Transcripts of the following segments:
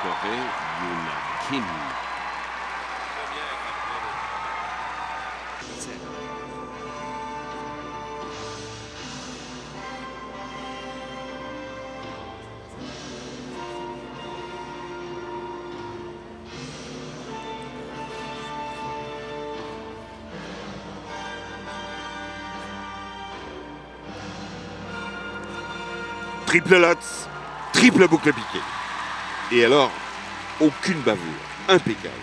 Corée, Yuna Kim. Triple Lutz, triple boucle piquée. Et alors, aucune bavure, impeccable.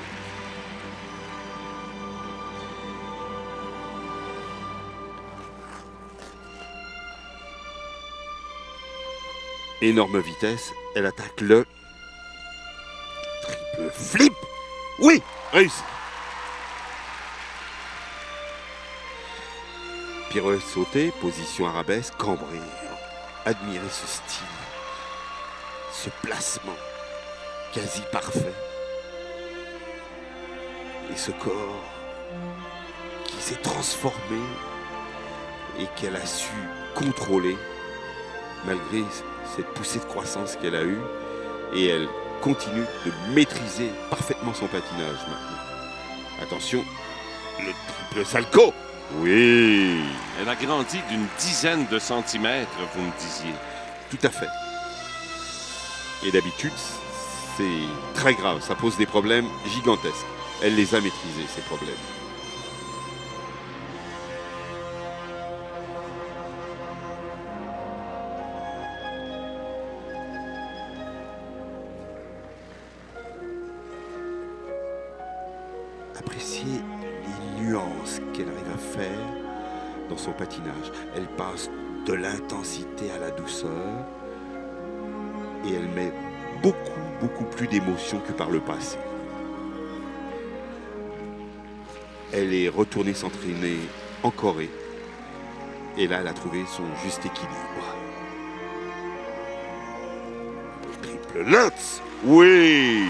Énorme vitesse, elle attaque le triple flip. Oui, réussi. Pirouette sautée, position arabesque, cambrée. Admirez ce style, ce placement quasi parfait. Et ce corps qui s'est transformé et qu'elle a su contrôler malgré cette poussée de croissance qu'elle a eue. Et elle continue de maîtriser parfaitement son patinage maintenant. Attention, le triple salto. Oui. Elle a grandi d'une dizaine de centimètres, vous me disiez. Tout à fait. Et d'habitude, c'est très grave. Ça pose des problèmes gigantesques. Elle les a maîtrisés, ces problèmes. Appréciez les nuances qu'elle arrive à faire dans son patinage. Elle passe de l'intensité à la douceur et elle met beaucoup plus d'émotion que par le passé. Elle est retournée s'entraîner en Corée et là elle a trouvé son juste équilibre. Le triple Lutz, oui,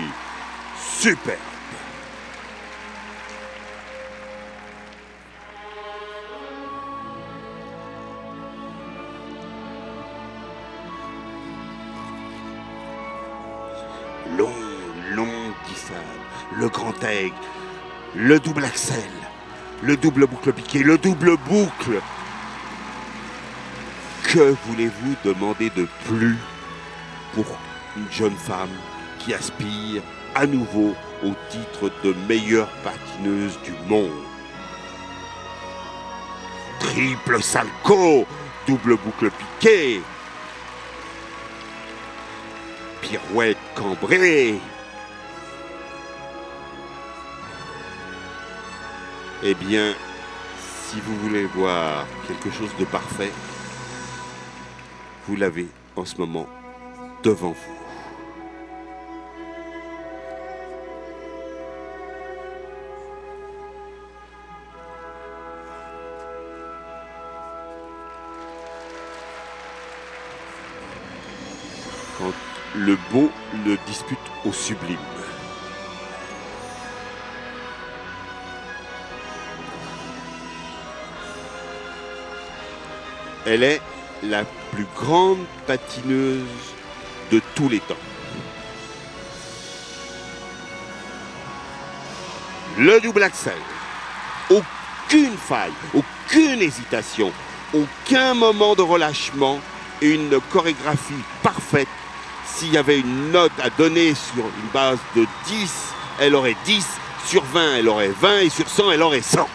super. Long glissade, le grand aigle, le double axel, le double boucle piquée, le double boucle. Que voulez-vous demander de plus pour une jeune femme qui aspire à nouveau au titre de meilleure patineuse du monde? Triple salto, double boucle piquée, pirouette cambrée. Eh bien, si vous voulez voir quelque chose de parfait, vous l'avez en ce moment devant vous. Quand le beau le dispute au sublime. Elle est la plus grande patineuse de tous les temps. Le double axel. Aucune faille, aucune hésitation, aucun moment de relâchement et une chorégraphie parfaite. S'il y avait une note à donner sur une base de 10, elle aurait 10, sur 20, elle aurait 20 et sur 100, elle aurait 100.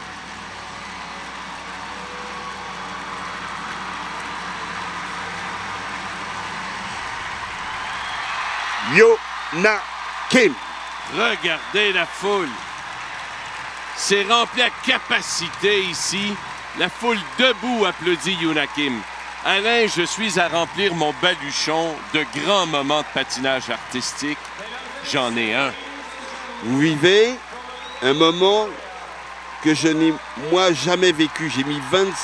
Yuna Kim. Regardez la foule. C'est rempli à capacité ici. La foule debout applaudit Yuna Kim. Alain, je suis à remplir mon baluchon de grands moments de patinage artistique. J'en ai un. Vous vivez un moment que je n'ai, moi, jamais vécu.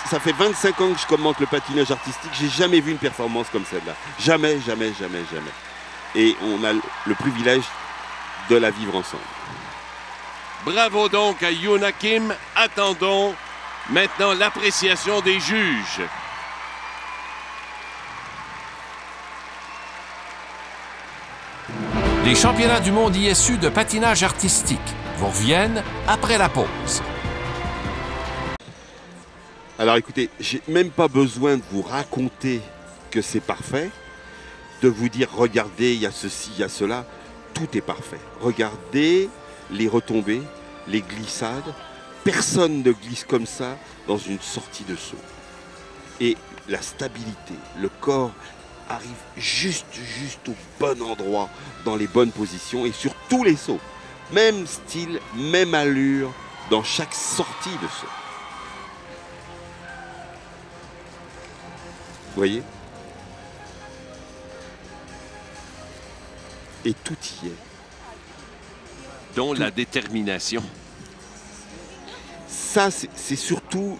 Ça fait 25 ans que je commente le patinage artistique. J'ai jamais vu une performance comme celle-là. Jamais. Et on a le privilège de la vivre ensemble. Bravo donc à Yuna Kim. Attendons maintenant l'appréciation des juges. Les championnats du monde ISU de patinage artistique vous reviennent après la pause. Alors écoutez, j'ai même pas besoin de vous raconter que c'est parfait, de vous dire regardez, il y a ceci, il y a cela, tout est parfait. Regardez les retombées, les glissades, personne ne glisse comme ça dans une sortie de saut. Et la stabilité, le corps arrive juste au bon endroit, dans les bonnes positions et sur tous les sauts. Même style, même allure dans chaque sortie de saut. Vous voyez? Et tout y est. Dont la détermination. Ça, c'est surtout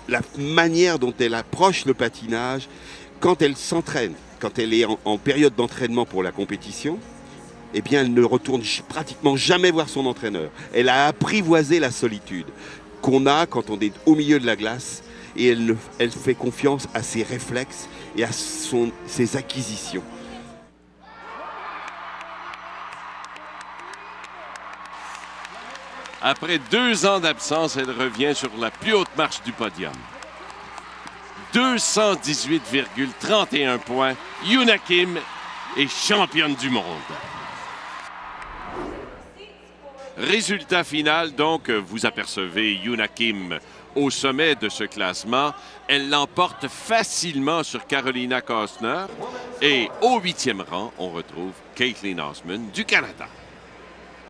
la manière dont elle approche le patinage quand elle s'entraîne. Quand elle est en période d'entraînement pour la compétition, eh bien, elle ne retourne pratiquement jamais voir son entraîneur. Elle a apprivoisé la solitude qu'on a quand on est au milieu de la glace et elle fait confiance à ses réflexes et à ses acquisitions. Après 2 ans d'absence, elle revient sur la plus haute marche du podium. 218,31 points. Yuna Kim est championne du monde. Résultat final, donc, vous apercevez Yuna Kim au sommet de ce classement. Elle l'emporte facilement sur Carolina Kostner. Et au 8e rang, on retrouve Caitlin Osman du Canada.